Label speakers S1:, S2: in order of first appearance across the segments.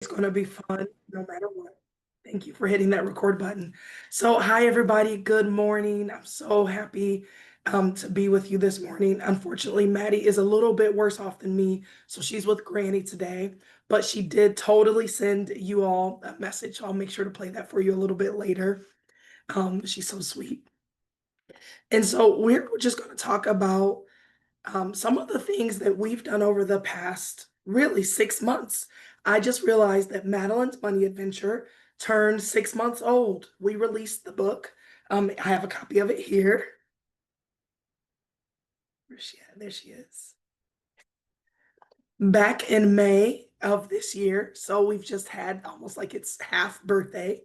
S1: It's going to be fun no matter what. Thank you for hitting that record button. So, hi, everybody. Good morning. I'm so happy to be with you this morning. Unfortunately, Maddie is a little bit worse off than me. So, she's with Granny today, but she did totally send you all a message. So, I'll make sure to play that for you a little bit later. She's so sweet. And so, we're just going to talk about some of the things that we've done over the past really 6 months. I just realized that Madeline's Money Adventure turned 6 months old. We released the book. I have a copy of it here. Where's she at? There she is. Back in May of this year. So we've just had almost like its half birthday.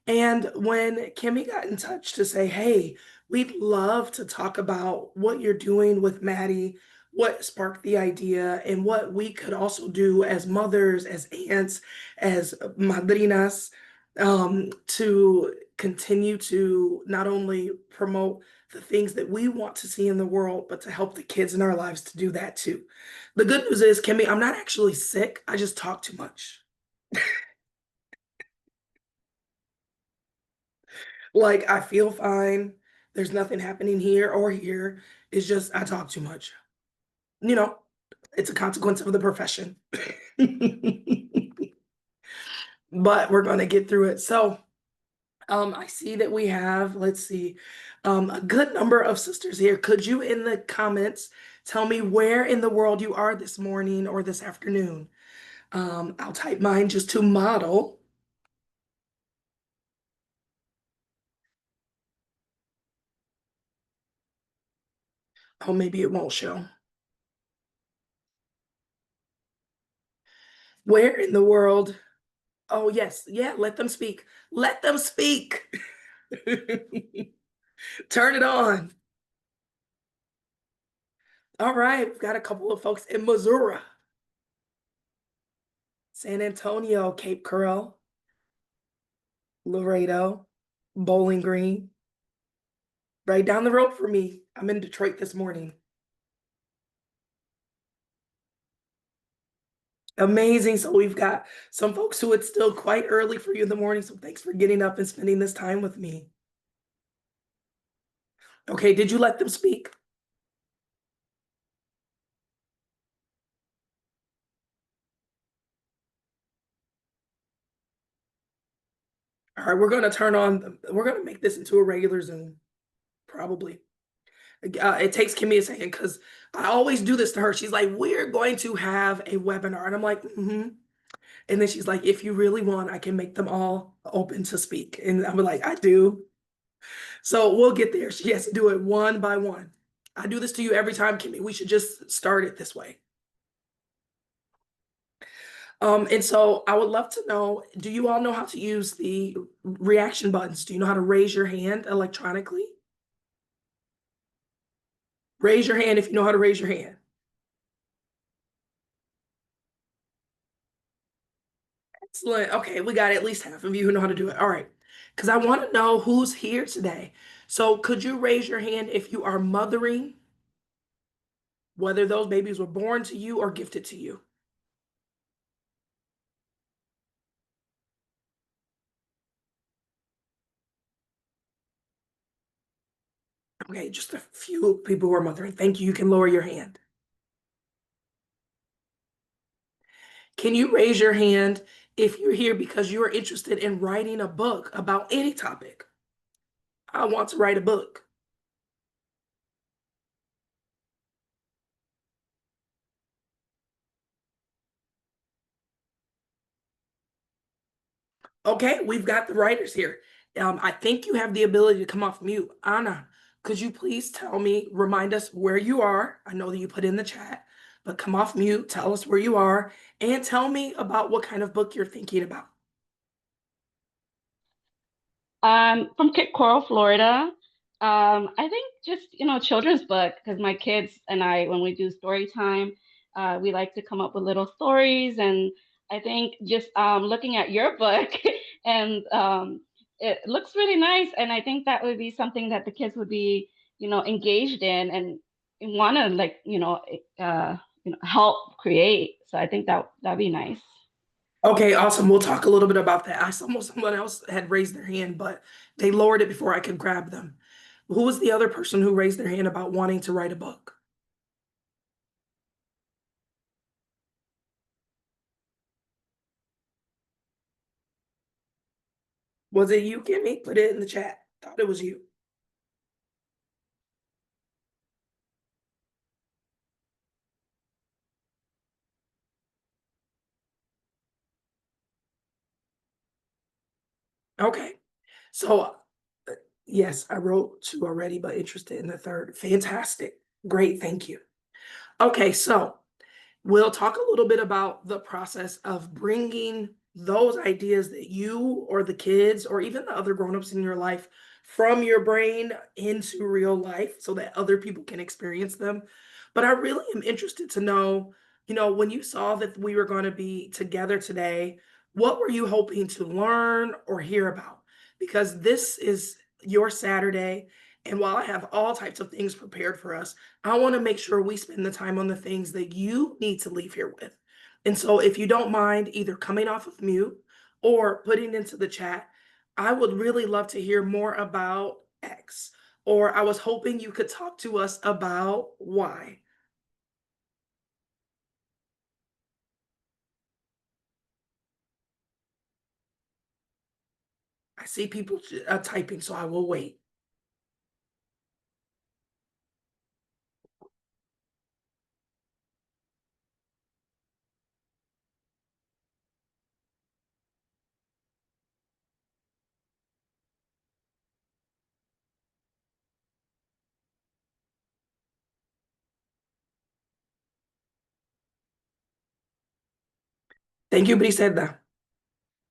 S1: And when Kimmy got in touch to say, hey, we'd love to talk about what you're doing with Maddie, what sparked the idea, and what we could also do as mothers, as aunts, as madrinas, to continue to not only promote the things that we want to see in the world, but to help the kids in our lives to do that too. The good news is, Kimmy, I'm not actually sick. I just talk too much. Like I feel fine. There's nothing happening here or here. It's just I talk too much. You know, it's a consequence of the profession. But we're going to get through it. So, I see that we have, let's see, a good number of sisters here. Could you in the comments tell me where in the world you are this morning or this afternoon? I'll type mine just to model. Oh, maybe it won't show. Where in the world? Oh, yes. Yeah, let them speak. Let them speak. Turn it on. All right, we've got a couple of folks in Missouri, San Antonio, Cape Coral, Laredo, Bowling Green, right down the road from me. I'm in Detroit this morning. Amazing. So we've got some folks who it's still quite early for you in the morning. So thanks for getting up and spending this time with me. Okay, did you let them speak? All right, we're gonna make this into a regular Zoom, probably. It takes Kimmy a second because I always do this to her. She's like, we're going to have a webinar. And I'm like, mm-hmm. And then she's like, if you really want, I can make them all open to speak. And I'm like, I do. So we'll get there. She has to do it one by one. I do this to you every time, Kimmy. We should just start it this way. And so I would love to know, do you all know how to use the reaction buttons? Do you know how to raise your hand electronically? Raise your hand if you know how to raise your hand. Excellent. Okay, we got at least half of you who know how to do it. All right. Because I want to know who's here today. So could you raise your hand if you are mothering, whether those babies were born to you or gifted to you? Okay, just a few people who are mothering. Thank you. You can lower your hand. Can you raise your hand if you're here because you are interested in writing a book about any topic? I want to write a book. Okay, we've got the writers here. I think you have the ability to come off mute. Anna, could you please tell me, remind us where you are? I know that you put in the chat, but come off mute, tell us where you are, and tell me about what kind of book you're thinking about.
S2: From Cape Coral, Florida. I think just, children's book, because my kids and I, when we do story time, we like to come up with little stories. And I think just looking at your book and it looks really nice. And I think that would be something that the kids would be, engaged in and want to help create. So I think that'd be nice.
S1: Okay, awesome. We'll talk a little bit about that. I saw someone else had raised their hand, but they lowered it before I could grab them. Who was the other person who raised their hand about wanting to write a book? Was it you, Kimmy? Put it in the chat. Thought it was you. Okay. So, yes, I wrote two already, but interested in the third. Fantastic. Great. Thank you. Okay. So, we'll talk a little bit about the process of bringing those ideas that you or the kids or even the other grown-ups in your life from your brain into real life so that other people can experience them. But I really am interested to know, when you saw that we were going to be together today, what were you hoping to learn or hear about? Because this is your Saturday. And while I have all types of things prepared for us, I want to make sure we spend the time on the things that you need to leave here with. And so, if you don't mind either coming off of mute or putting into the chat, I would really love to hear more about X. Or I was hoping you could talk to us about Y. I see people typing, so I will wait. Thank you, Briseida.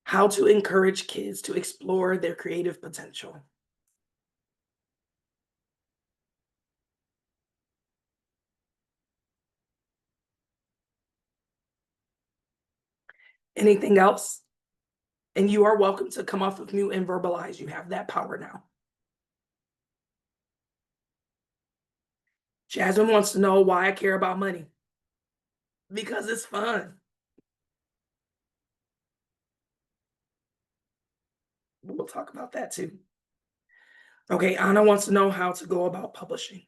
S1: How to encourage kids to explore their creative potential. Anything else? And you are welcome to come off of mute and verbalize. You have that power now. Jasmine wants to know why I care about money. Because it's fun. We'll talk about that too. Okay, Anna wants to know how to go about publishing.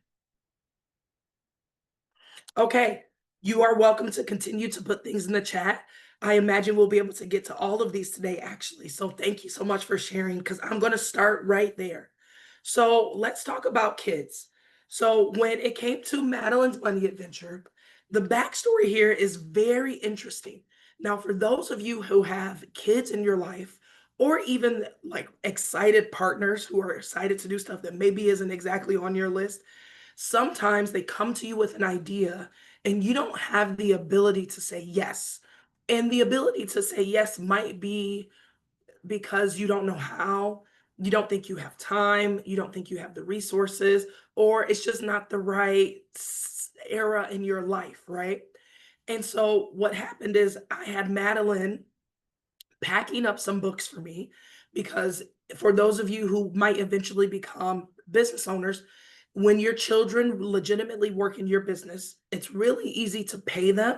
S1: Okay, you are welcome to continue to put things in the chat. I imagine we'll be able to get to all of these today, actually. So thank you so much for sharing because I'm going to start right there. So let's talk about kids. So when it came to Madeline's money adventure, the backstory here is very interesting. Now, for those of you who have kids in your life, or even like excited partners who are excited to do stuff that maybe isn't exactly on your list, sometimes they come to you with an idea and you don't have the ability to say yes. And the ability to say yes might be because you don't know how, you don't think you have time, you don't think you have the resources, or it's just not the right era in your life, right? And so what happened is I had Madeline packing up some books for me because for those of you who might eventually become business owners, when your children legitimately work in your business, it's really easy to pay them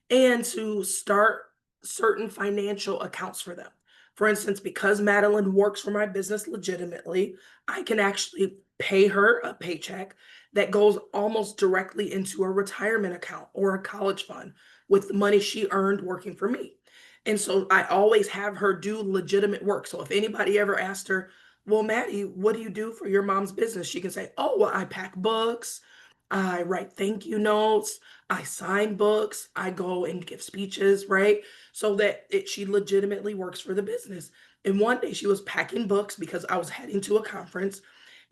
S1: and to start certain financial accounts for them. For instance, because Madeline works for my business legitimately, I can actually pay her a paycheck that goes almost directly into a retirement account or a college fund with the money she earned working for me. And so I always have her do legitimate work. So if anybody ever asked her, well, Maddie, what do you do for your mom's business? She can say, oh, well, I pack books, I write thank you notes, I sign books, I go and give speeches, right? So that she legitimately works for the business. And one day she was packing books because I was heading to a conference.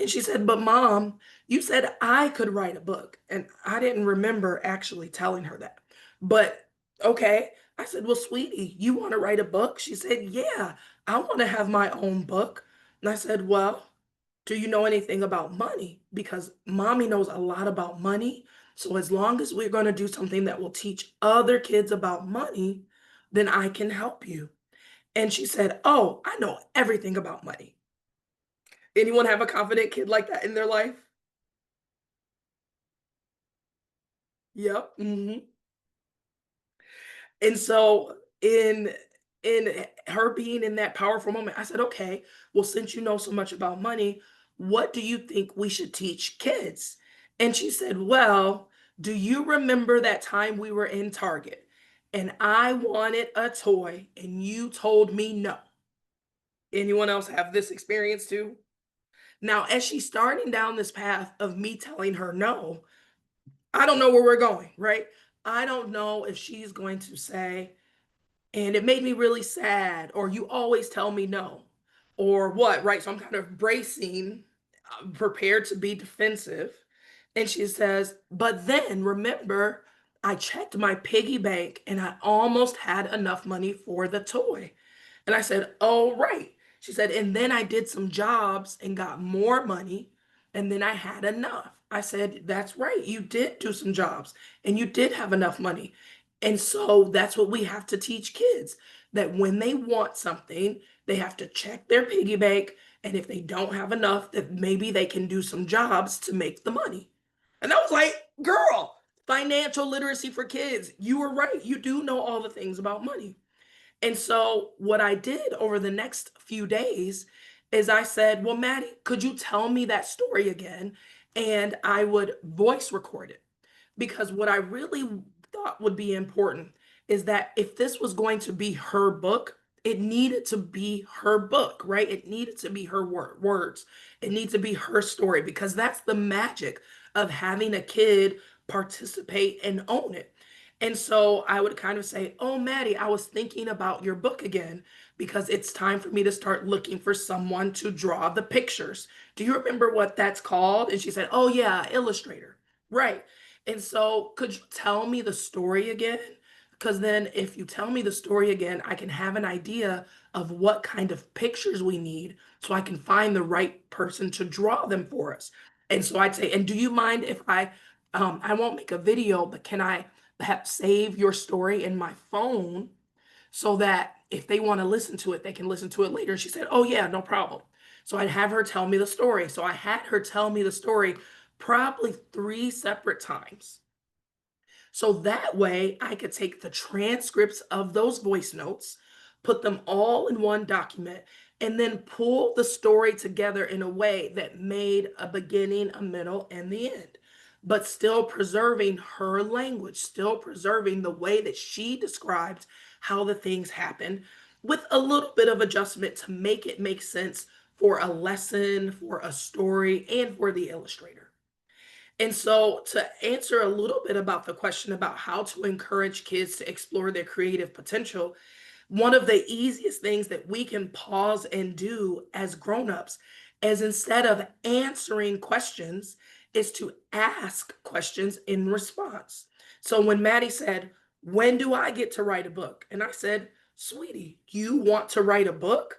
S1: And she said, but mom, you said I could write a book. And I didn't remember actually telling her that. But okay. I said, well, sweetie, you want to write a book? She said, yeah, I want to have my own book. And I said, well, do you know anything about money? Because mommy knows a lot about money. So as long as we're going to do something that will teach other kids about money, then I can help you. And she said, oh, I know everything about money. Anyone have a confident kid like that in their life? Yep. And so in in her being in that powerful moment, I said, okay, well, since you know so much about money, what do you think we should teach kids? And she said, well, do you remember that time we were in Target and I wanted a toy and you told me no? Anyone else have this experience too? Now, as she's starting down this path of me telling her no, I don't know where we're going, right? I don't know if she's going to say, and it made me really sad, or you always tell me no, or what, right? So I'm kind of bracing, prepared to be defensive. And she says, but then remember, I checked my piggy bank and I almost had enough money for the toy. And I said, oh, right. She said, and then I did some jobs and got more money, and then I had enough. I said, that's right. You did do some jobs and you did have enough money. And so that's what we have to teach kids, that when they want something, they have to check their piggy bank. And if they don't have enough, that maybe they can do some jobs to make the money. And I was like, girl, financial literacy for kids. You were right. You do know all the things about money. And so what I did over the next few days is I said, well, Maddie, could you tell me that story again? And I would voice record it, because what I really thought would be important is that if this was going to be her book, it needed to be her book, right? It needed to be her words. It needs to be her story, because that's the magic of having a kid participate and own it. And so I would kind of say, oh, Maddie, I was thinking about your book again because it's time for me to start looking for someone to draw the pictures. Do you remember what that's called? And she said, oh, yeah, illustrator. Right. And so, could you tell me the story again? Because then, if you tell me the story again, I can have an idea of what kind of pictures we need so I can find the right person to draw them for us. And so I'd say, and do you mind if I won't make a video, but can I perhaps save your story in my phone so that if they want to listen to it, they can listen to it later? And she said, oh, yeah, no problem. So I'd have her tell me the story. So I had her tell me the story probably three separate times. So that way I could take the transcripts of those voice notes, put them all in one document, and then pull the story together in a way that made a beginning, a middle, and the end, but still preserving her language, still preserving the way that she described how the things happened, with a little bit of adjustment to make it make sense for a lesson, for a story, and for the illustrator. And so, to answer a little bit about the question about how to encourage kids to explore their creative potential, one of the easiest things that we can pause and do as grown-ups is, instead of answering questions, is to ask questions in response. So when Maddie said, when do I get to write a book? And I said, sweetie, you want to write a book?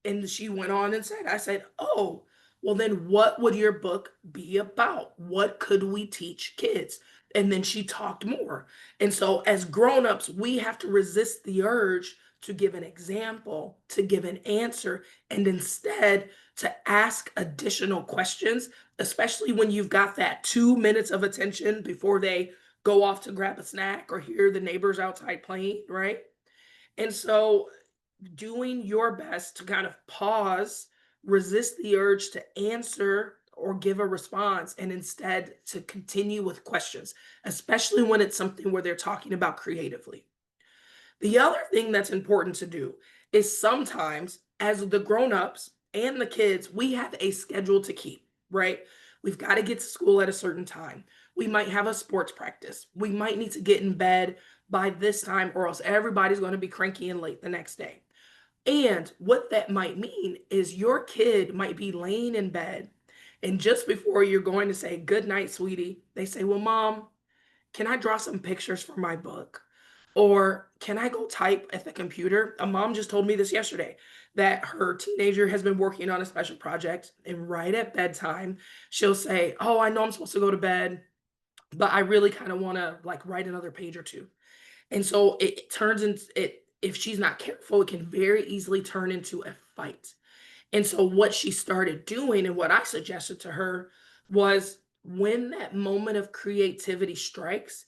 S1: And she went on and said, I said, oh, well, then what would your book be about? What could we teach kids? And then she talked more. And so, as grown-ups, we have to resist the urge to give an example, to give an answer, and instead to ask additional questions, especially when you've got that 2 minutes of attention before they go off to grab a snack or hear the neighbors outside playing, right? And so, doing your best to kind of pause, resist the urge to answer or give a response, and instead to continue with questions, especially when it's something where they're talking about creatively. The other thing that's important to do is, sometimes, as the grown-ups and the kids, we have a schedule to keep, right? We've got to get to school at a certain time. We might have a sports practice. We might need to get in bed by this time, or else everybody's going to be cranky and late the next day. And what that might mean is your kid might be laying in bed, and just before you're going to say, good night, sweetie, they say, well, mom, can I draw some pictures for my book? Or can I go type at the computer? A mom just told me this yesterday, that her teenager has been working on a special project, and right at bedtime, she'll say, oh, I know I'm supposed to go to bed, but I really kind of want to like write another page or two. And so it turns into it, if she's not careful, it can very easily turn into a fight. And so what she started doing, and what I suggested to her, was when that moment of creativity strikes,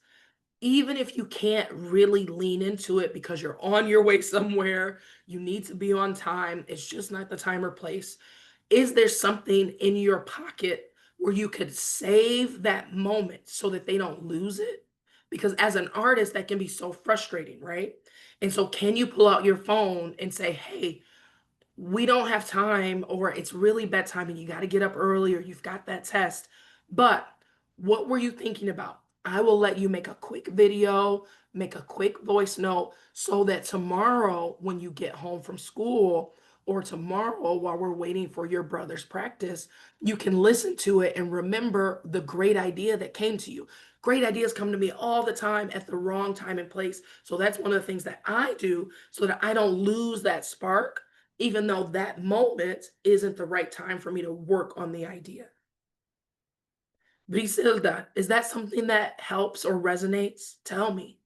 S1: even if you can't really lean into it because you're on your way somewhere, you need to be on time, it's just not the time or place. Is there something in your pocket where you could save that moment so that they don't lose it? Because as an artist, that can be so frustrating, right? And so, can you pull out your phone and say, hey, we don't have time, or it's really bedtime and you got to get up early, or you've got that test. But what were you thinking about? I will let you make a quick video, make a quick voice note so that tomorrow, when you get home from school, or tomorrow while we're waiting for your brother's practice, you can listen to it and remember the great idea that came to you. Great ideas come to me all the time at the wrong time and place. So that's one of the things that I do so that I don't lose that spark, even though that moment isn't the right time for me to work on the idea. Briselda, is that something that helps or resonates? Tell me.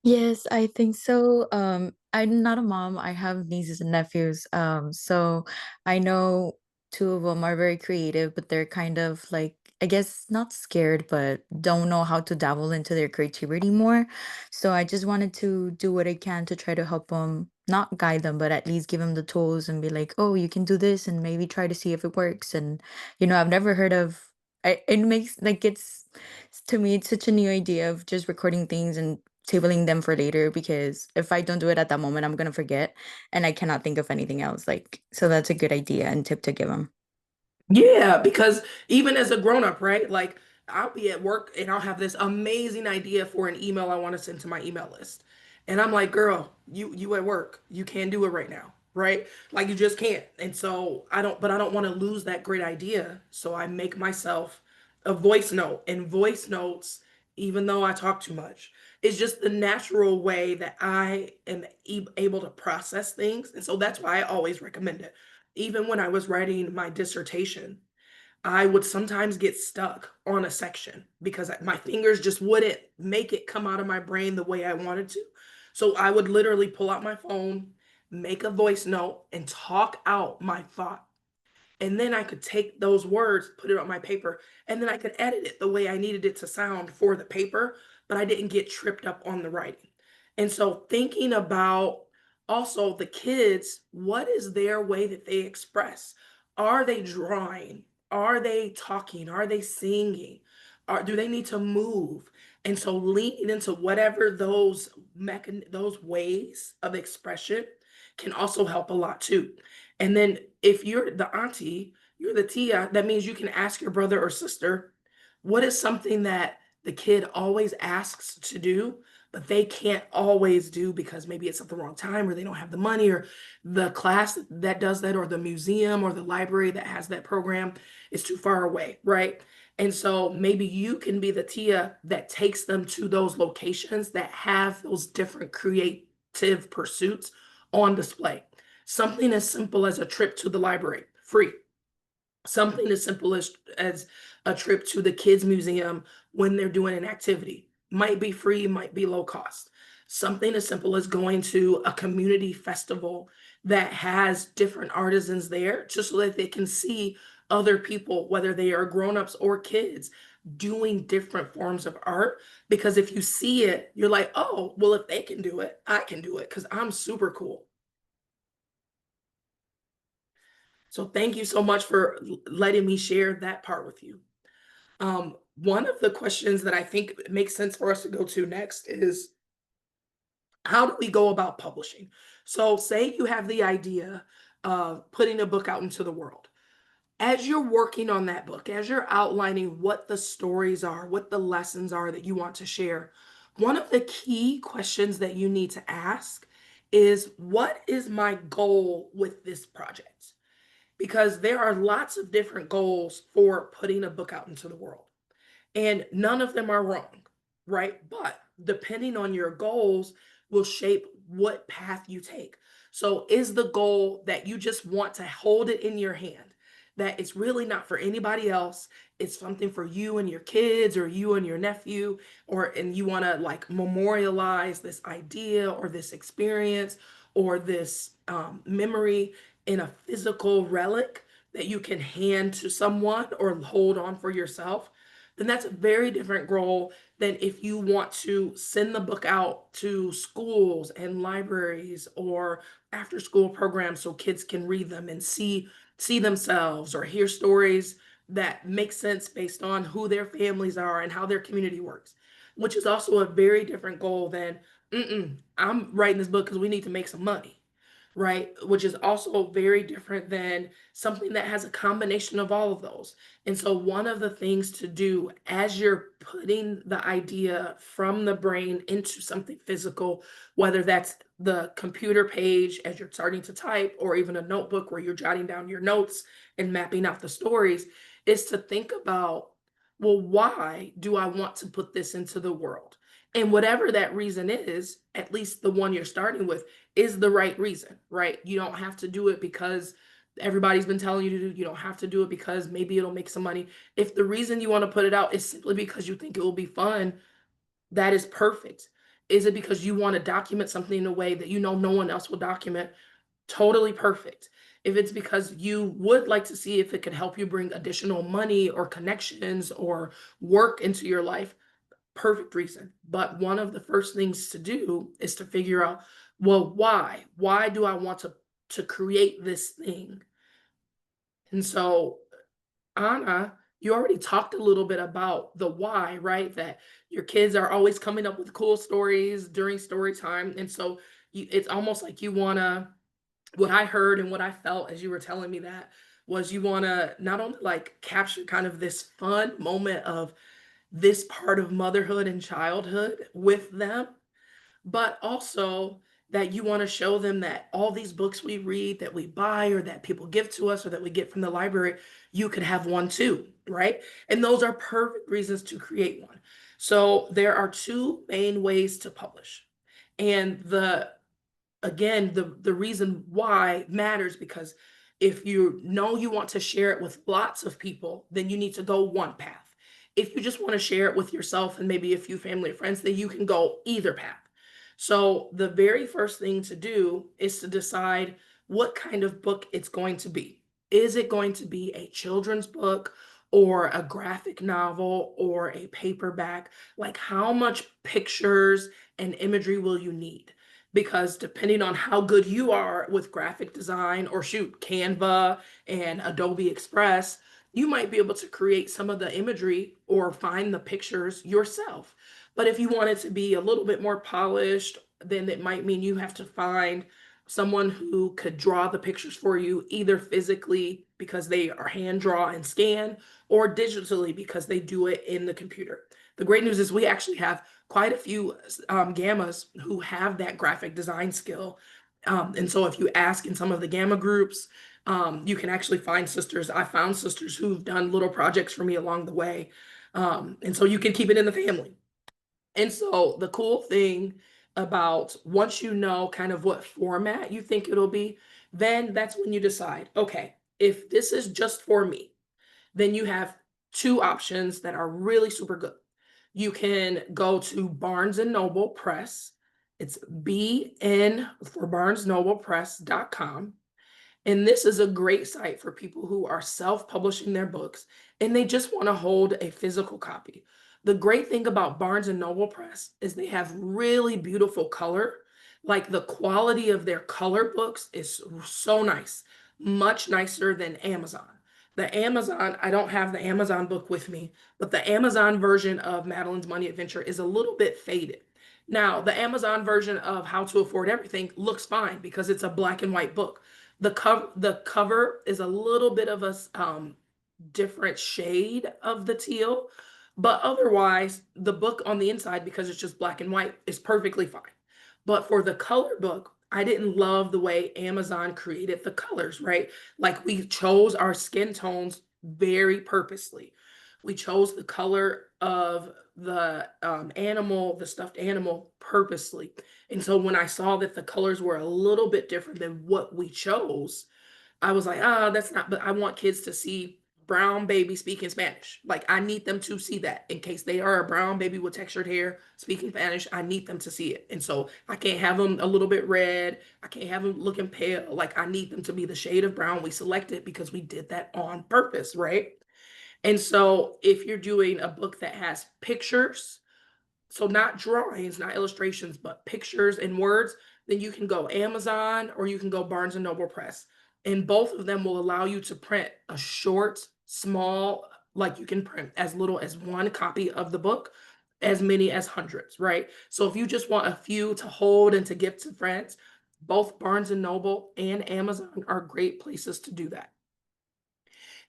S3: Yes, I think so. I'm not a mom. I have nieces and nephews. So I know two of them are very creative, but they're kind of like, I guess, not scared, but don't know how to dabble into their creativity more. So I just wanted to do what I can to try to help them, not guide them, but at least give them the tools and be like, oh, you can do this and maybe try to see if it works. And, I've never heard of, it makes like to me, it's such a new idea of just recording things and tabling them for later because if I don't do it at that moment, I'm gonna forget and I cannot think of anything else. Like, so that's a good idea and tip to give them.
S1: Yeah, because even as a grown up, right? Like I'll be at work and I'll have this amazing idea for an email I want to send to my email list. And I'm like, "Girl, you at work. You can't do it right now." Right? Like you just can't. And so I don't want to lose that great idea. So I make myself a voice note. And voice notes, even though I talk too much, is just the natural way that I am able to process things. And so that's why I always recommend it. Even when I was writing my dissertation, I would sometimes get stuck on a section because my fingers just wouldn't make it come out of my brain the way I wanted to. So I would literally pull out my phone, make a voice note, and talk out my thought. And then I could take those words, put it on my paper, and then I could edit it the way I needed it to sound for the paper, but I didn't get tripped up on the writing. And so thinking about also the kids, what is their way that they express? Are they drawing? Are they talking? Are they singing? Do they need to move? And so leaning into whatever those ways of expression can also help a lot too. And then if you're the auntie, you're the tia, that means you can ask your brother or sister, what is something that the kid always asks to do, but they can't always do because maybe it's at the wrong time or they don't have the money, or the class that does that, or the museum or the library that has that program is too far away, right? And so maybe you can be the tia that takes them to those locations that have those different creative pursuits on display. Something as simple as a trip to the library, free. Something as simple as a trip to the kids museum when they're doing an activity. Might be free, might be low cost. Something as simple as going to a community festival that has different artisans there, just so that they can see other people, whether they are grown-ups or kids, doing different forms of art. Because if you see it, you're like, oh, well, if they can do it, I can do it because I'm super cool. So thank you so much for letting me share that part with you. One of the questions that I think makes sense for us to go to next is, how do we go about publishing? So say you have the idea of putting a book out into the world. As you're working on that book, as you're outlining what the stories are, what the lessons are that you want to share, one of the key questions that you need to ask is, what is my goal with this project? Because there are lots of different goals for putting a book out into the world, and none of them are wrong, right? But depending on your goals will shape what path you take. So is the goal that you just want to hold it in your hand, that it's really not for anybody else, it's something for you and your kids or you and your nephew, or and you want to like memorialize this idea or this experience or this memory in a physical relic that you can hand to someone or hold on for yourself? then that's a very different goal than if you want to send the book out to schools and libraries or after school programs so kids can read them and see themselves or hear stories that make sense based on who their families are and how their community works, which is also a very different goal than, I'm writing this book because we need to make some money, right? Which is also very different than something that has a combination of all of those. And so, one of the things to do as you're putting the idea from the brain into something physical, whether that's the computer page as you're starting to type, or even a notebook where you're jotting down your notes and mapping out the stories, is to think about, well, why do I want to put this into the world? And whatever that reason is, at least the one you're starting with, is the right reason, right? You don't have to do it because everybody's been telling you to do. You don't have to do it because maybe it'll make some money. If the reason you want to put it out is simply because you think it will be fun, that is perfect. Is it because you want to document something in a way that you know no one else will document? Totally perfect. If it's because you would like to see if it could help you bring additional money or connections or work into your life, perfect reason. But one of the first things to do is to figure out, well, why? Why do I want to create this thing? And so, Anna, you already talked a little bit about the why, right? That your kids are always coming up with cool stories during story time. And so it's almost like you want to, what I heard and what I felt as you were telling me that was you want to not only like capture kind of this fun moment of this part of motherhood and childhood with them, but also that you want to show them that all these books we read, that we buy, or that people give to us, or that we get from the library, you could have one too, right? And those are perfect reasons to create one. So there are two main ways to publish. And the reason why matters because if you know you want to share it with lots of people, then you need to go one path. If you just want to share it with yourself and maybe a few family and friends, then you can go either path. So the very first thing to do is to decide what kind of book it's going to be. Is it going to be a children's book or a graphic novel or a paperback? Like, how much pictures and imagery will you need? Because depending on how good you are with graphic design, or shoot, Canva and Adobe Express, you might be able to create some of the imagery or find the pictures yourself. But if you want it to be a little bit more polished, then it might mean you have to find someone who could draw the pictures for you, either physically because they are hand draw and scan, or digitally because they do it in the computer. The great news is we actually have quite a few gammas who have that graphic design skill. And so if you ask in some of the gamma groups, you can actually find sisters. I found sisters who've done little projects for me along the way. And so you can keep it in the family. And so the cool thing about once you know kind of what format you think it'll be, then that's when you decide, okay, if this is just for me, then you have two options that are really super good. You can go to Barnes and Noble Press. It's BN for BarnesNoblePress.com. And this is a great site for people who are self-publishing their books and they just want to hold a physical copy. The great thing about Barnes and Noble Press is they have really beautiful color. Like the quality of their color books is so nice, much nicer than Amazon. The Amazon, I don't have the Amazon book with me, but the Amazon version of Madeline's Money Adventure is a little bit faded. Now, the Amazon version of How to Afford Everything looks fine because it's a black and white book. The cover is a little bit of a different shade of the teal, but otherwise the book on the inside, because it's just black and white, is perfectly fine. But for the color book, I didn't love the way Amazon created the colors, right? Like we chose our skin tones very purposely. We chose the color of the animal, the stuffed animal, purposely. And so when I saw that the colors were a little bit different than what we chose, I was like, ah, that's not, but I want kids to see brown baby speaking Spanish. Like I need them to see that in case they are a brown baby with textured hair speaking Spanish. I need them to see it. And so I can't have them a little bit red. I can't have them looking pale. Like I need them to be the shade of brown we selected because we did that on purpose, right? And so if you're doing a book that has pictures, so not drawings, not illustrations, but pictures and words, then you can go Amazon or you can go Barnes and Noble Press. And both of them will allow you to print a short, small, like you can print as little as one copy of the book, as many as hundreds, right? So if you just want a few to hold and to give to friends, both Barnes and Noble and Amazon are great places to do that.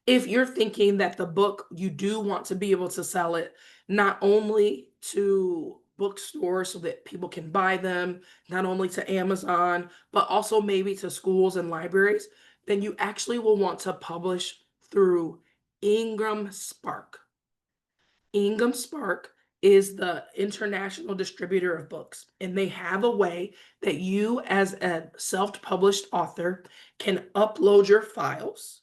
S1: If you're thinking that the book, you do want to be able to sell it not only to bookstores so that people can buy them, not only to Amazon, but also maybe to schools and libraries, then you actually will want to publish through Ingram Spark. Ingram Spark is the international distributor of books, and they have a way that you, as a self-published author, can upload your files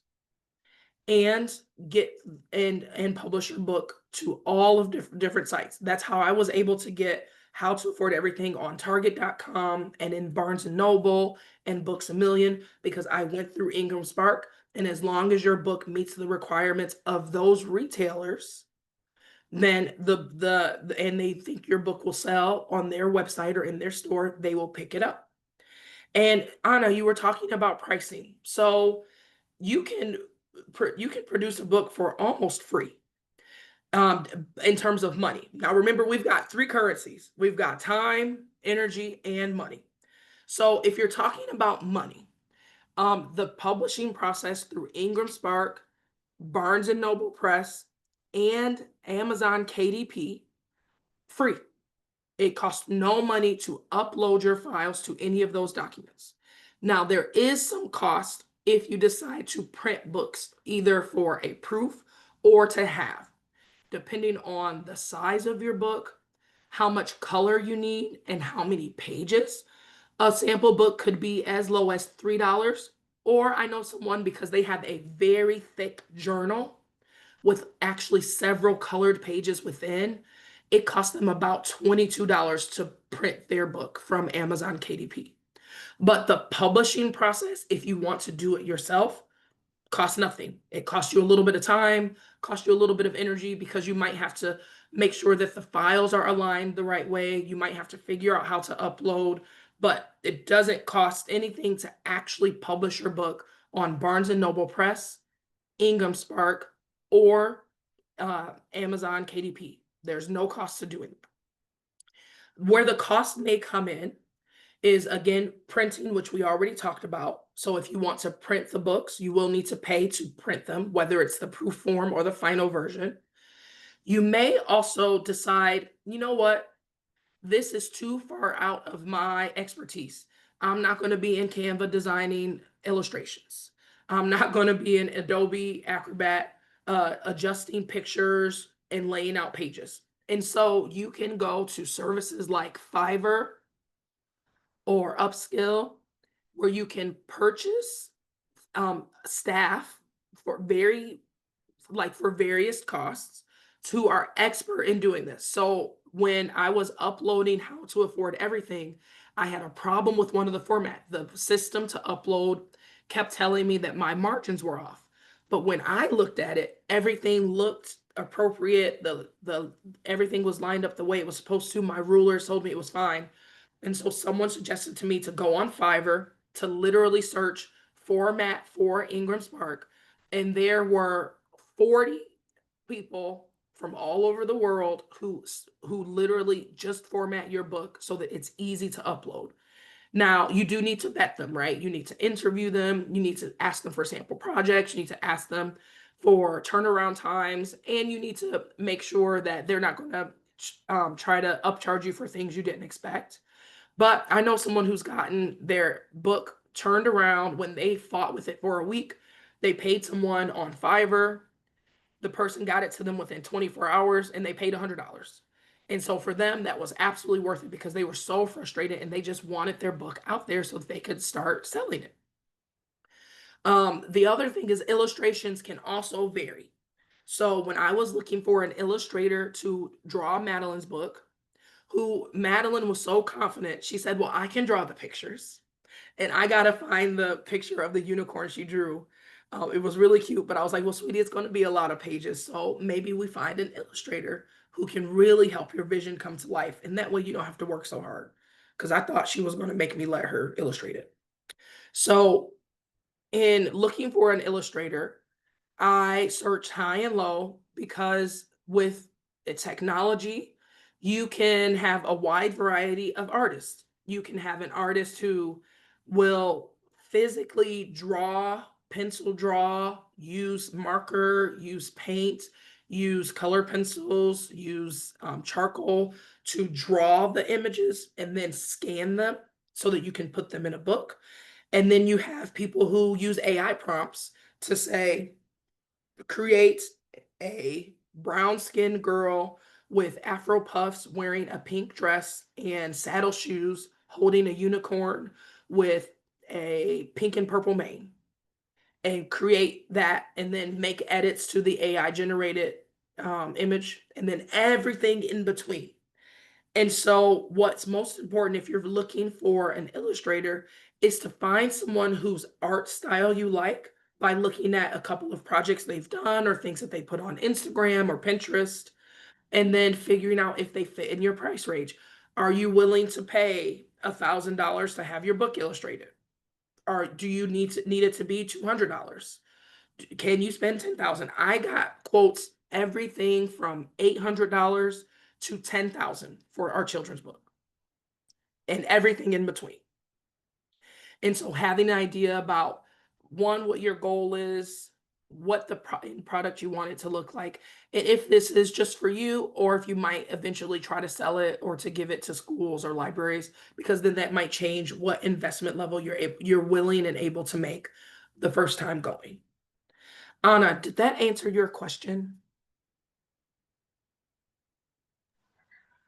S1: and get and publish your book to all of different sites. That's how I was able to get How to Afford Everything on Target.com and in Barnes and Noble and Books A Million, because I went through Ingram Spark. And as long as your book meets the requirements of those retailers, then and they think your book will sell on their website or in their store, they will pick it up. And Anna, you were talking about pricing. So you can you can produce a book for almost free, um, in terms of money. Now, remember, we've got three currencies. We've got time, energy, and money. So if you're talking about money, the publishing process through Ingram Spark, Barnes and Noble Press, and Amazon KDP, free. It costs no money to upload your files to any of those documents. Now, there is some cost if you decide to print books, either for a proof or to have, depending on the size of your book, how much color you need, and how many pages. A sample book could be as low as $3, or I know someone, because they have a very thick journal with actually several colored pages within, it cost them about $22 to print their book from Amazon KDP. But the publishing process, if you want to do it yourself, costs nothing. It costs you a little bit of time, costs you a little bit of energy, because you might have to make sure that the files are aligned the right way. You might have to figure out how to upload, but it doesn't cost anything to actually publish your book on Barnes and Noble Press, Ingram Spark, or Amazon KDP. There's no cost to doing it. Where the cost may come in is, again, printing, which we already talked about. So if you want to print the books, you will need to pay to print them, whether it's the proof form or the final version. You may also decide, you know what, this is too far out of my expertise. I'm not going to be in Canva designing illustrations. I'm not going to be in Adobe Acrobat adjusting pictures and laying out pages. And so you can go to services like Fiverr or Upskill, where you can purchase staff for for various costs, who are expert in doing this. So when I was uploading How to Afford Everything, I had a problem with one of the format. The system to upload kept telling me that my margins were off. But when I looked at it, everything looked appropriate. The everything was lined up the way it was supposed to. My ruler told me it was fine. And so someone suggested to me to go on Fiverr to literally search format for Ingram Spark. And there were 40 people from all over the world who literally just format your book so that it's easy to upload. Now, you do need to vet them, right? You need to interview them. You need to ask them for sample projects. You need to ask them for turnaround times. And you need to make sure that they're not going to try to upcharge you for things you didn't expect. But I know someone who's gotten their book turned around when they fought with it for a week. They paid someone on Fiverr. The person got it to them within 24 hours and they paid $100. And so for them, that was absolutely worth it, because they were so frustrated and they just wanted their book out there so that they could start selling it. The other thing is, illustrations can also vary. So when I was looking for an illustrator to draw Madeline's book, who Madeline was so confident, she said, well, I can draw the pictures. And I got to find the picture of the unicorn she drew. It was really cute, but I was like, well, sweetie, it's going to be a lot of pages. So maybe we find an illustrator who can really help your vision come to life. And that way you don't have to work so hard. Because I thought she was going to make me let her illustrate it. So, in looking for an illustrator, I searched high and low because with the technology, you can have a wide variety of artists. You can have an artist who will physically draw, pencil draw, use marker, use paint, use color pencils, use charcoal to draw the images and then scan them so that you can put them in a book. And then you have people who use AI prompts to say, create a brown skinned girl with afro puffs wearing a pink dress and saddle shoes holding a unicorn with a pink and purple mane, and create that and then make edits to the AI generated image and then everything in between. And so, what's most important if you're looking for an illustrator is to find someone whose art style you like by looking at a couple of projects they've done or things that they put on Instagram or Pinterest, and then figuring out if they fit in your price range. Are you willing to pay $1,000 to have your book illustrated? Or do you need it to be $200? Can you spend 10,000? I got quotes everything from $800 to 10,000 for our children's book and everything in between. And so having an idea about one, what your goal is, what the product you want it to look like, and if this is just for you, or if you might eventually try to sell it or to give it to schools or libraries, because then that might change what investment level you're willing and able to make the first time going. Anna, did that answer your question?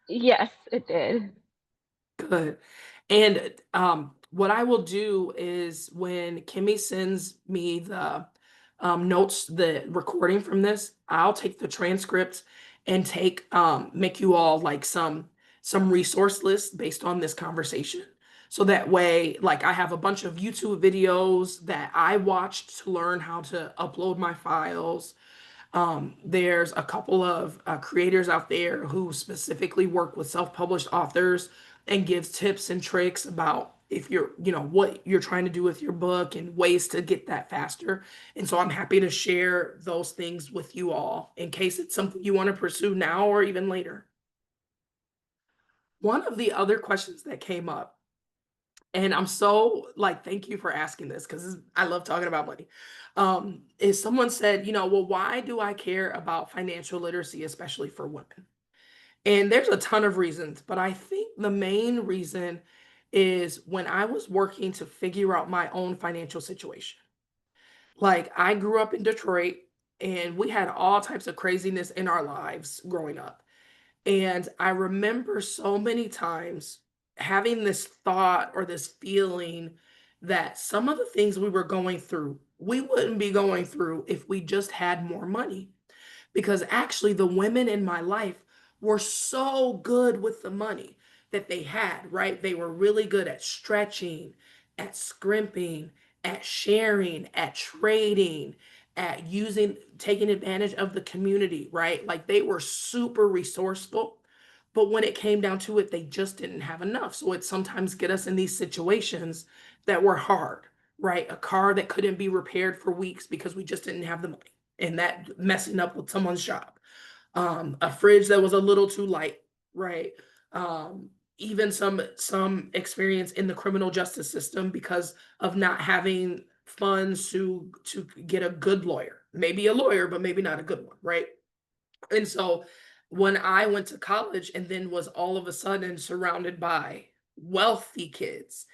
S2: Yes, it did.
S1: Good. And what I will do is when Kimmy sends me the notes, the recording from this, I'll take the transcript and take make you all like some resource lists based on this conversation. So that way, like I have a bunch of YouTube videos that I watched to learn how to upload my files. There's a couple of creators out there who specifically work with self-published authors and gives tips and tricks about if you're, what you're trying to do with your book and ways to get that faster. And so I'm happy to share those things with you all in case it's something you want to pursue now or even later. One of the other questions that came up, and I'm so like, thank you for asking this because I love talking about money. Is someone said, well, why do I care about financial literacy, especially for women? And there's a ton of reasons, but I think the main reason is when I was working to figure out my own financial situation. Like, I grew up in Detroit and we had all types of craziness in our lives growing up. And I remember so many times having this thought or this feeling that some of the things we were going through, we wouldn't be going through if we just had more money. Because actually, the women in my life were so good with the money that they had, right? They were really good at stretching, at scrimping, at sharing, at trading, at taking advantage of the community, right? Like they were super resourceful. But when it came down to it, they just didn't have enough. So it sometimes get us in these situations that were hard, right? A car that couldn't be repaired for weeks because we just didn't have the money and that messing up with someone's job. A fridge that was a little too light, right? Even some experience in the criminal justice system because of not having funds to get a good lawyer. Maybe a lawyer, but maybe not a good one, right? And so when I went to college and then was all of a sudden surrounded by wealthy kids.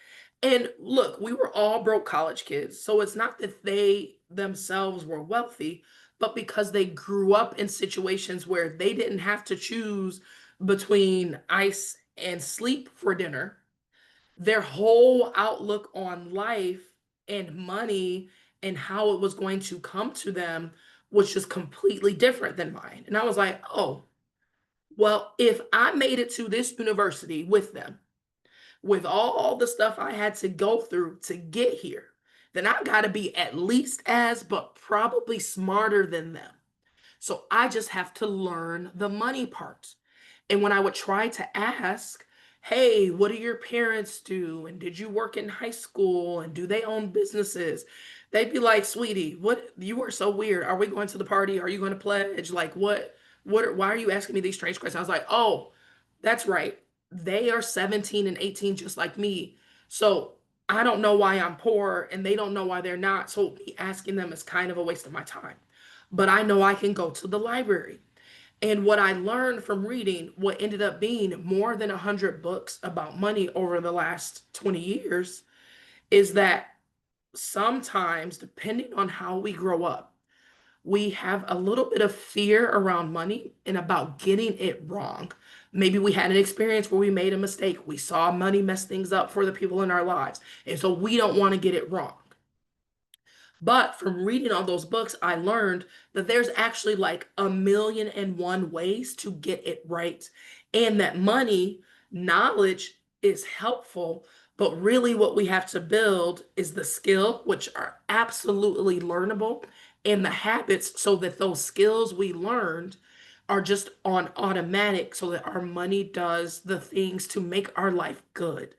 S1: And look, we were all broke college kids. So it's not that they themselves were wealthy, but because they grew up in situations where they didn't have to choose between ice and sleep for dinner, their whole outlook on life and money and how it was going to come to them was just completely different than mine. And I was like, oh, well, if I made it to this university with them, with all the stuff I had to go through to get here, then I got to be at least as, but probably smarter than them. So I just have to learn the money part. And when I would try to ask, hey, what do your parents do? And did you work in high school? And do they own businesses? They'd be like, sweetie, what, you are so weird. Are we going to the party? Are you going to pledge? Like, why are you asking me these strange questions? I was like, oh, that's right. They are 17 and 18, just like me. So I don't know why I'm poor and they don't know why they're not. So me asking them is kind of a waste of my time. But I know I can go to the library. And what I learned from reading what ended up being more than 100 books about money over the last 20 years is that sometimes, depending on how we grow up, we have a little bit of fear around money and about getting it wrong. Maybe we had an experience where we made a mistake. We saw money mess things up for the people in our lives. And so we don't want to get it wrong. But from reading all those books, I learned that there's actually like 1,000,001 ways to get it right. And that money, knowledge is helpful, but really what we have to build is the skill, which are absolutely learnable, and the habits so that those skills we learned are just on automatic so that our money does the things to make our life good.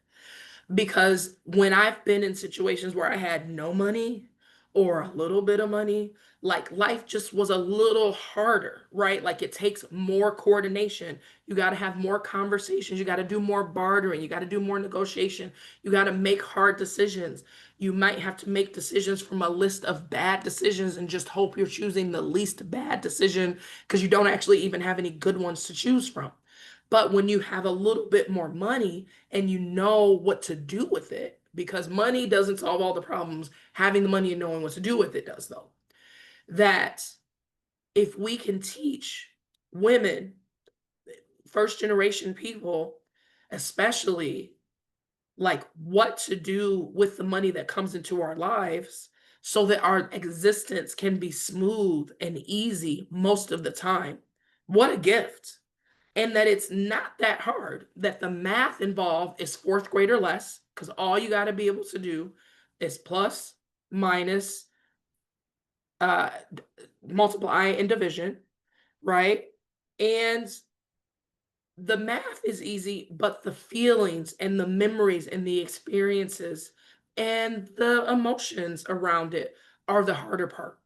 S1: Because when I've been in situations where I had no money or a little bit of money, like life just was a little harder, right? Like it takes more coordination. You got to have more conversations. You got to do more bartering. You got to do more negotiation. You got to make hard decisions. You might have to make decisions from a list of bad decisions and just hope you're choosing the least bad decision because you don't actually even have any good ones to choose from. But when you have a little bit more money and you know what to do with it, because money doesn't solve all the problems, having the money and knowing what to do with it does, though. That if we can teach women, first generation people, especially, like what to do with the money that comes into our lives so that our existence can be smooth and easy most of the time, what a gift. And that it's not that hard, that the math involved is fourth grade or less, because all you got to be able to do is plus, minus, uh, multiply, and division, right? And the math is easy, but the feelings and the memories and the experiences and the emotions around it are the harder part.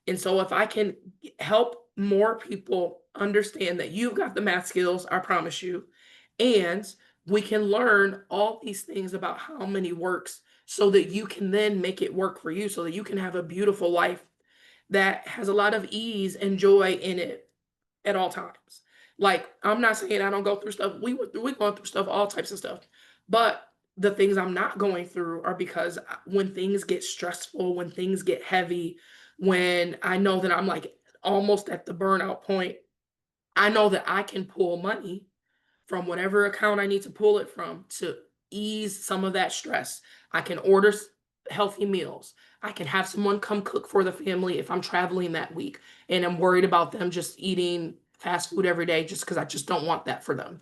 S1: And so if I can help more people understand that you've got the math skills, I promise you, and we can learn all these things about how money works so that you can then make it work for you so that you can have a beautiful life that has a lot of ease and joy in it at all times. Like, I'm not saying I don't go through stuff. We going through stuff, all types of stuff. But the things I'm not going through are because when things get stressful, when things get heavy, when I know that I'm like almost at the burnout point, I know that I can pull money from whatever account I need to pull it from to ease some of that stress. I can order healthy meals. I can have someone come cook for the family if I'm traveling that week and I'm worried about them just eating fast food every day just because I just don't want that for them.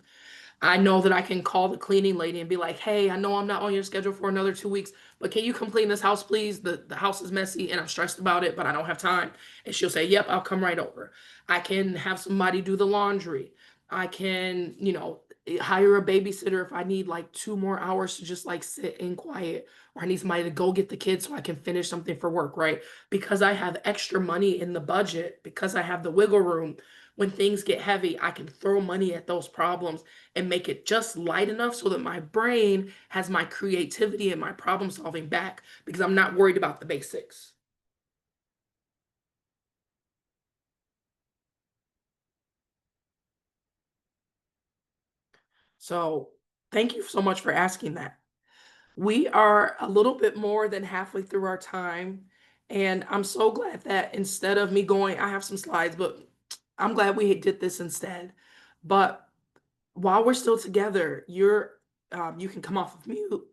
S1: I know that I can call the cleaning lady and be like, hey, I know I'm not on your schedule for another 2 weeks, but can you come clean this house, please? The house is messy and I'm stressed about it, but I don't have time. And she'll say, yep, I'll come right over. I can have somebody do the laundry. I can, hire a babysitter if I need like 2 more hours to just like sit in quiet, or I need somebody to go get the kids so I can finish something for work, right? Because I have extra money in the budget, because I have the wiggle room. When things get heavy, I can throw money at those problems and make it just light enough so that my brain has my creativity and my problem solving back because I'm not worried about the basics. So, thank you so much for asking that. We are a little bit more than halfway through our time. And I'm so glad that instead of me going, I have some slides, but I'm glad we did this instead. But while we're still together, you can come off of mute.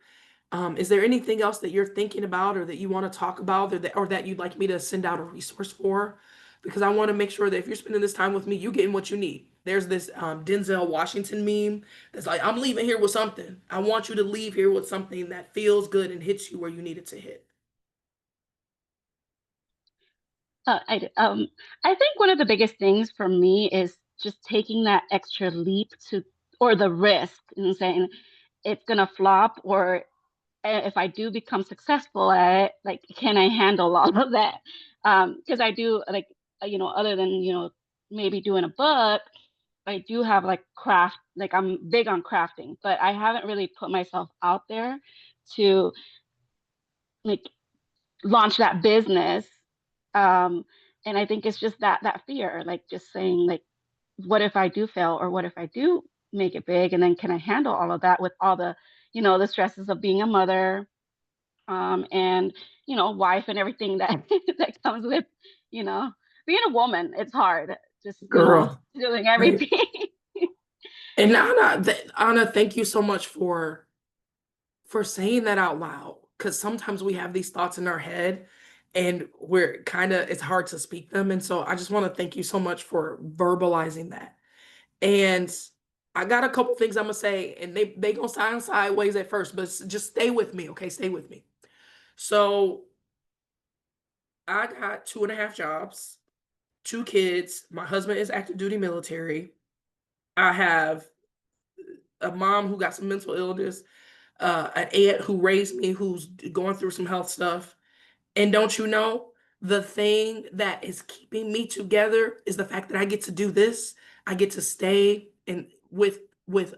S1: Is there anything else that you're thinking about or that you want to talk about or that you'd like me to send out a resource for? Because I want to make sure that if you're spending this time with me, you're getting what you need. There's this Denzel Washington meme that's like, I'm leaving here with something. I want you to leave here with something that feels good and hits you where you need it to hit.
S2: I think one of the biggest things for me is just taking that extra leap to, or the risk, and saying it's gonna flop, or if I do become successful at it, like, can I handle all of that? Because I do like, other than, maybe doing a book, I do have like craft, like I'm big on crafting, but I haven't really put myself out there to like launch that business. Um, and I think it's just that fear, like just saying like, what if I do fail, or what if I do make it big, and then can I handle all of that with all the, the stresses of being a mother, and wife, and everything that that comes with, you know, being a woman. It's hard, just
S1: Girl,
S2: doing
S1: right?
S2: everything.
S1: And Anna, thank you so much for saying that out loud. Because sometimes we have these thoughts in our head and we're kind of, it's hard to speak them. And so I just want to thank you so much for verbalizing that. And I got a couple things I'm gonna say, and they gonna sound sideways at first, but just stay with me, okay? Stay with me. So I got 2.5 jobs, 2 kids. My husband is active duty military. I have a mom who got some mental illness, an aunt who raised me who's going through some health stuff. And don't you know, the thing that is keeping me together is the fact that I get to do this. I get to stay and with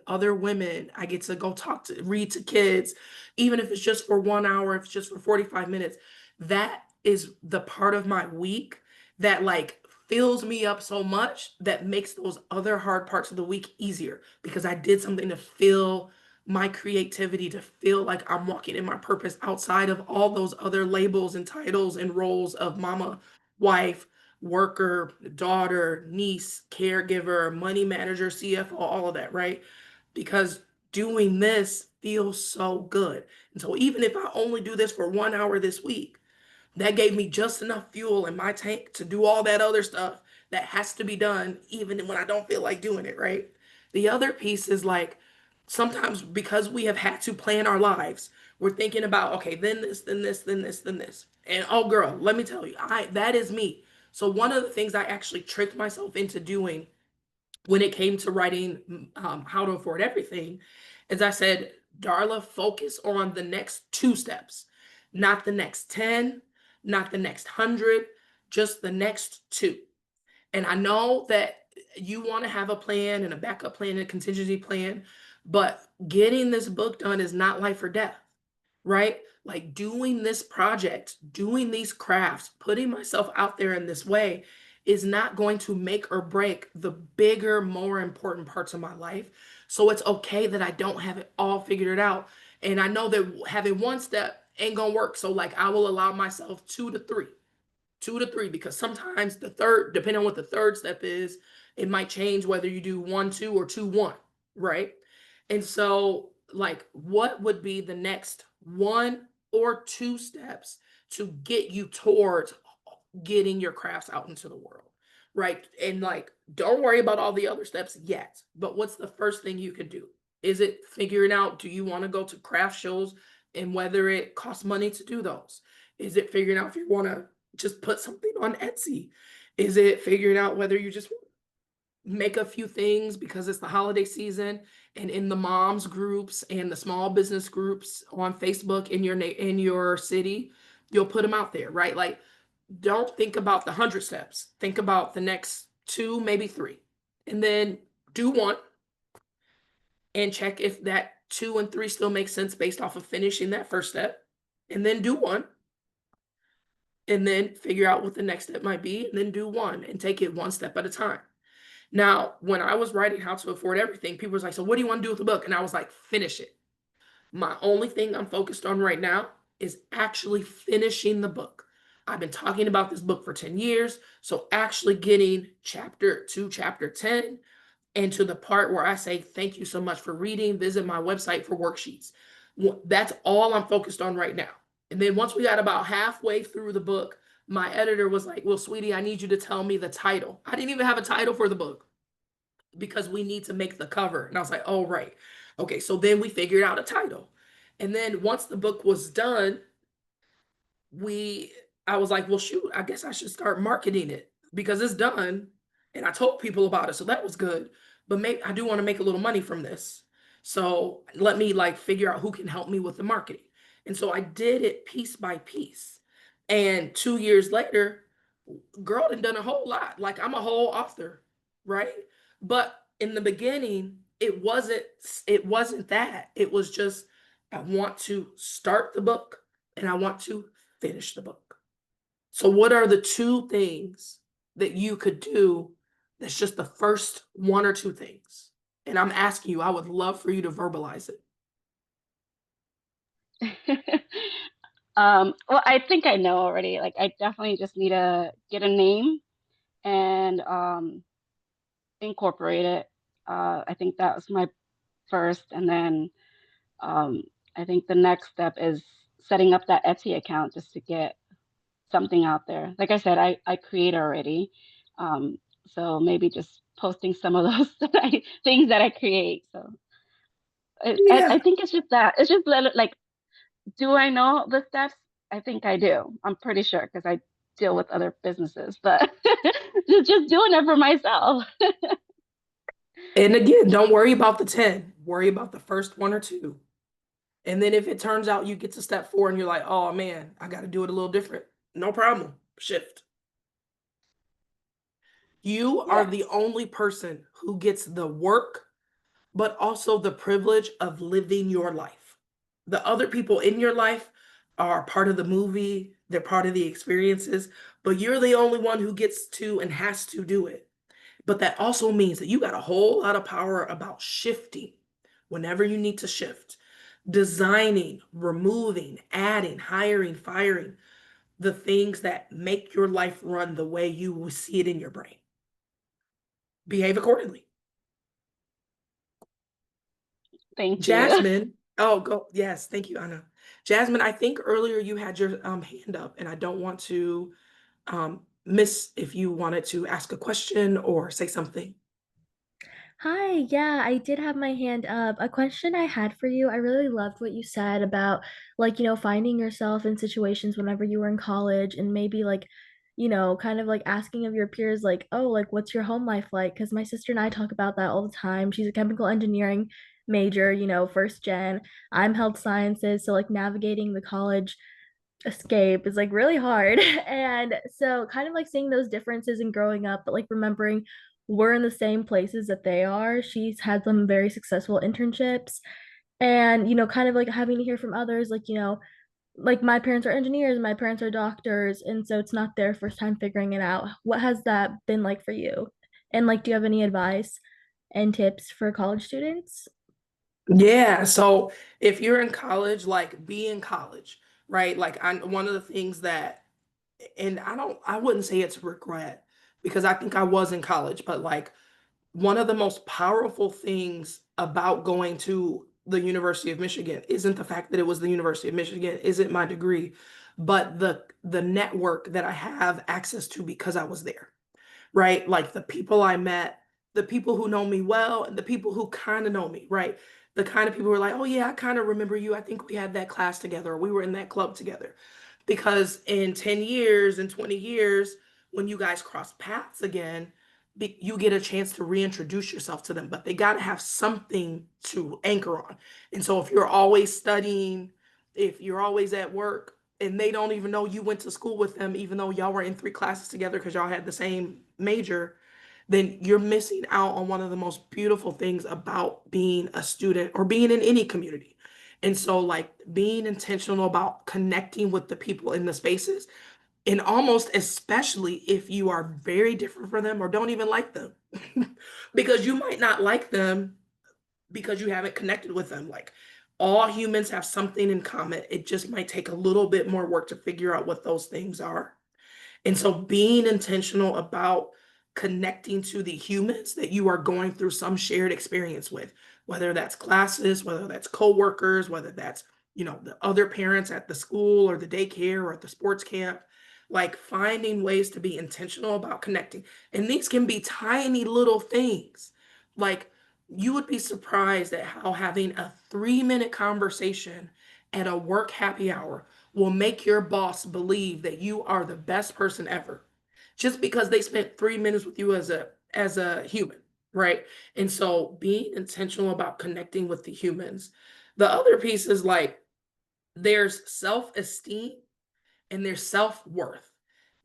S1: other women. I get to go read to kids, even if it's just for 1 hour, if it's just for 45 minutes. That is the part of my week that like fills me up so much that makes those other hard parts of the week easier because I did something to fill my creativity, to feel like I'm walking in my purpose outside of all those other labels and titles and roles of mama, wife, worker, daughter, niece, caregiver, money manager, CFO, all of that, right? Because doing this feels so good. And so even if I only do this for 1 hour this week, that gave me just enough fuel in my tank to do all that other stuff that has to be done, even when I don't feel like doing it, right? The other piece is like sometimes because we have had to plan our lives, we're thinking about, okay, then this, then this, then this, then this. And oh, girl, let me tell you, that is me. So one of the things I actually tricked myself into doing when it came to writing How to Afford Everything, as I said, Darla, focus on the next 2 steps, not the next 10, not the next 100, just the next 2. And I know that you want to have a plan and a backup plan and a contingency plan, but getting this book done is not life or death, right? Like doing this project, doing these crafts, putting myself out there in this way is not going to make or break the bigger, more important parts of my life. So it's okay that I don't have it all figured out. And I know that having one step ain't gonna work. So like I will allow myself 2 to 3, 2 to 3, because sometimes the third, depending on what the third step is, it might change whether you do 1, 2 or 2, 1, right? And so, like, what would be the next 1 or 2 steps to get you towards getting your crafts out into the world, right? And like, don't worry about all the other steps yet, but what's the first thing you could do? Is it figuring out, do you want to go to craft shows and whether it costs money to do those? Is it figuring out if you want to just put something on Etsy? Is it figuring out whether you just make a few things because it's the holiday season and in the moms groups and the small business groups on Facebook in your city, you'll put them out there, right? Like don't think about the 100 steps. Think about the next 2, maybe 3. And then do 1 and check if that 2 and 3 still make sense based off of finishing that first step. And then do 1 and then figure out what the next step might be and then do 1 and take it 1 step at a time. Now, when I was writing How to Afford Everything, people was like, so what do you want to do with the book? And I was like, finish it. My only thing I'm focused on right now is actually finishing the book. I've been talking about this book for 10 years. So actually getting chapter 2, chapter 10, and to the part where I say, thank you so much for reading. Visit my website for worksheets. That's all I'm focused on right now. And then once we got about halfway through the book, my editor was like, well, sweetie, I need you to tell me the title. I didn't even have a title for the book because we need to make the cover. And I was like, oh, right. Okay, so then we figured out a title. And then once the book was done, we I was like, well, shoot, I guess I should start marketing it because it's done. And I told people about it. So that was good. But maybe I do want to make a little money from this. So let me like figure out who can help me with the marketing. And so I did it piece by piece. And 2 years later, girl done a whole lot. Like I'm a whole author, right? But in the beginning, it wasn't that. It was just I want to start the book and I want to finish the book. So what are the two things that you could do that's just the first one or two things? And I'm asking you, I would love for you to verbalize it.
S2: Well, I think I know already. Like, I definitely just need to get a name and incorporate it. I think that was my first, and then um, I think the next step is setting up that Etsy account just to get something out there. Like I said, I create already, so maybe just posting some of those things that I create. So I
S1: Yeah.
S2: think it's just that. It's just like, do I know the steps? I think I do. I'm pretty sure because I deal with other businesses, but just doing it for myself.
S1: And again, don't worry about the 10. Worry about the first one or two. And then if it turns out you get to step four and you're like, oh man, I got to do it a little different. No problem. Shift. You are the
S2: Yes.
S1: only person who gets the work, but also the privilege of living your life. The other people in your life are part of the movie, they're part of the experiences, but you're the only one who gets to and has to do it. But that also means that you got a whole lot of power about shifting whenever you need to shift, designing, removing, adding, hiring, firing the things that make your life run the way you see it in your brain. Behave accordingly.
S2: Thank you.
S1: Jasmine, oh, go. Yes, thank you, Anna. Jasmine, I think earlier you had your hand up, and I don't want to miss if you wanted to ask a question or say something.
S4: Hi, yeah, I did have my hand up. A question I had for you. I really loved what you said about finding yourself in situations whenever you were in college and maybe kind of like asking of your peers like, "Oh, like what's your home life like?" Because my sister and I talk about that all the time. She's a chemical engineering major, first gen. I'm health sciences, so like navigating the college escape is like really hard. And so kind of like seeing those differences and growing up, but like remembering we're in the same places that they are. She's had some very successful internships and kind of like having to hear from others like, like my parents are engineers, my parents are doctors, and so it's not their first time figuring it out. What has that been like for you? And like do you have any advice and tips for college students?
S1: Yeah, so if you're in college, like be in college, right? Like I one of the things that and I wouldn't say it's regret because I think I was in college, but like one of the most powerful things about going to the University of Michigan isn't the fact that it was the University of Michigan, isn't my degree, but the network that I have access to because I was there, right? Like the people I met, the people who know me well, and the people who kind of know me, right? The kind of people who are like, oh yeah, I kind of remember you. I think we had that class together, or we were in that club together. Because in 10 years and 20 years, when you guys cross paths again, you get a chance to reintroduce yourself to them, but they got to have something to anchor on. And so if you're always studying, if you're always at work, and they don't even know you went to school with them, even though y'all were in three classes together because y'all had the same major, then you're missing out on one of the most beautiful things about being a student or being in any community. And so, like, being intentional about connecting with the people in the spaces, and almost especially if you are very different from them or don't even like them, because you might not like them because you haven't connected with them. Like all humans have something in common. It just might take a little bit more work to figure out what those things are. And so being intentional about connecting to the humans that you are going through some shared experience with, whether that's classes, whether that's coworkers, whether that's, the other parents at the school or the daycare or at the sports camp, like finding ways to be intentional about connecting. And these can be tiny little things. Like you would be surprised at how having a 3-minute conversation at a work happy hour will make your boss believe that you are the best person ever just because they spent 3 minutes with you as a human, right? And so being intentional about connecting with the humans. The other piece is like there's self-esteem and their self-worth.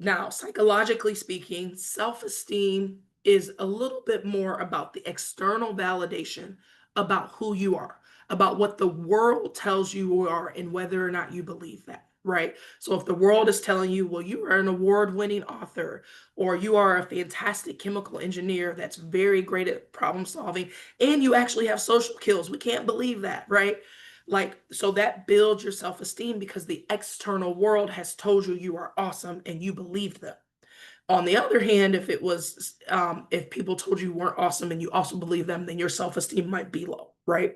S1: Now, psychologically speaking, self-esteem is a little bit more about the external validation about who you are, about what the world tells you are, and whether or not you believe that, right? So if the world is telling you, well, you are an award-winning author, or you are a fantastic chemical engineer that's very great at problem solving, and you actually have social skills, we can't believe that, right? Like, so that builds your self-esteem because the external world has told you you are awesome and you believed them. On the other hand, if it was, if people told you weren't awesome and you also believe them, then your self-esteem might be low, right?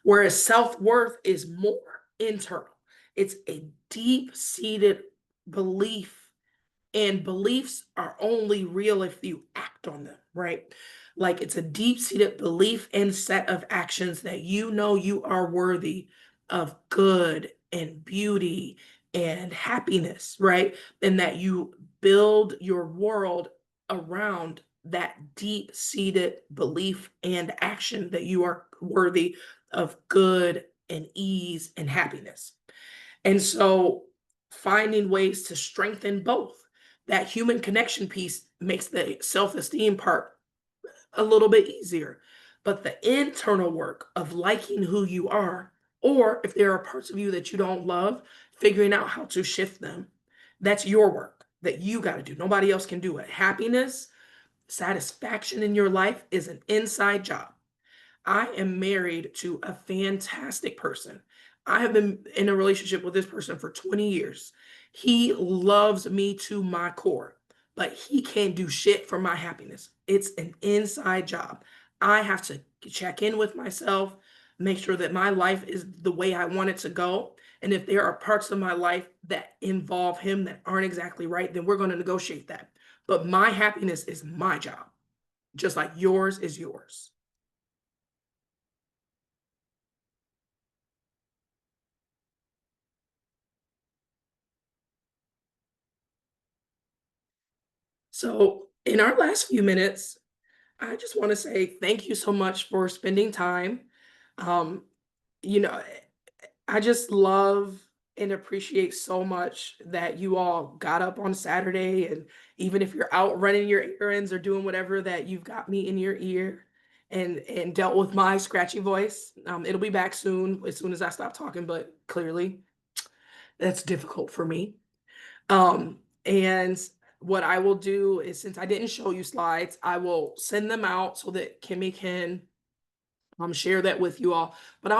S1: Whereas self-worth is more internal. It's a deep-seated belief, and beliefs are only real if you act on them, right? Like it's a deep-seated belief and set of actions that you know you are worthy of good and beauty and happiness, right? And that you build your world around that deep-seated belief and action that you are worthy of good and ease and happiness. And so finding ways to strengthen both. That human connection piece makes the self-esteem part a little bit easier. But the internal work of liking who you are, or if there are parts of you that you don't love, figuring out how to shift them, that's your work that you got to do. Nobody else can do it. Happiness, satisfaction in your life is an inside job. I am married to a fantastic person. I have been in a relationship with this person for 20 years. He loves me to my core, but he can't do shit for my happiness. It's an inside job. I have to check in with myself, make sure that my life is the way I want it to go. And if there are parts of my life that involve him that aren't exactly right, then we're going to negotiate that. But my happiness is my job, just like yours is yours. So, in our last few minutes, I just want to say thank you so much for spending time. Um, you know, I just love and appreciate so much that you all got up on Saturday, and even if you're out running your errands or doing whatever, that you've got me in your ear and dealt with my scratchy voice. It'll be back soon as soon as I stop talking, but clearly that's difficult for me. And what I will do is, since I didn't show you slides, I will send them out so that Kimmy can share that with you all. But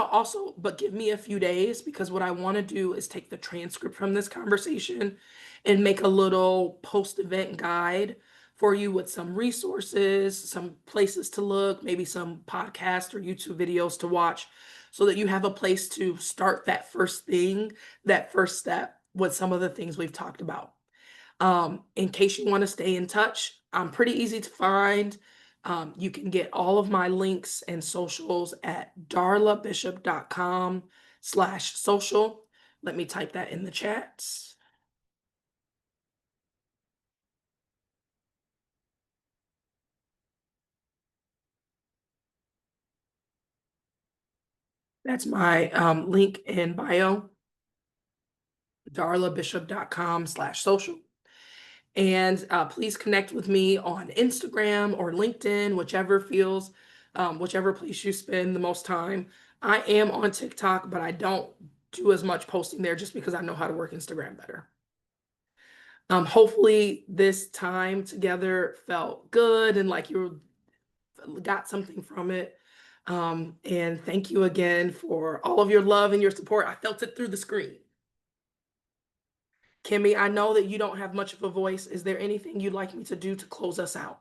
S1: but give me a few days, because what I want to do is take the transcript from this conversation and make a little post-event guide for you with some resources, some places to look, maybe some podcast or YouTube videos to watch, so that you have a place to start that first thing, that first step with some of the things we've talked about. In case you want to stay in touch, I'm pretty easy to find. You can get all of my links and socials at darlabishop.com/social. Let me type that in the chat. That's my link in bio, darlabishop.com/social. And please connect with me on Instagram or LinkedIn, whichever place you spend the most time. I am on TikTok, but I don't do as much posting there just because I know how to work Instagram better. Hopefully this time together felt good and like you got something from it. And thank you again for all of your love and your support. I felt it through the screen. Kimmy, I know that you don't have much of a voice. Is there anything you'd like me to do to close us out?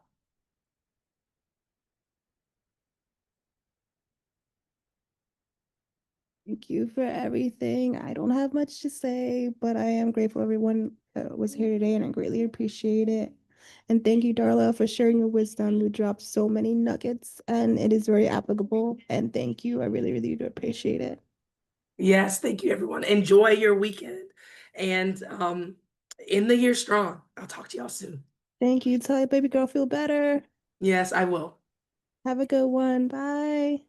S5: Thank you for everything. I don't have much to say, but I am grateful everyone was here today and I greatly appreciate it. And thank you, Darla, for sharing your wisdom. You dropped so many nuggets and it is very applicable. And thank you. I really, really do appreciate it.
S1: Yes, thank you, everyone. Enjoy your weekend. and end the year strong. I'll talk to y'all soon.
S5: Thank you. Tell your baby girl feel better.
S1: Yes, I will.
S5: Have a good one. Bye.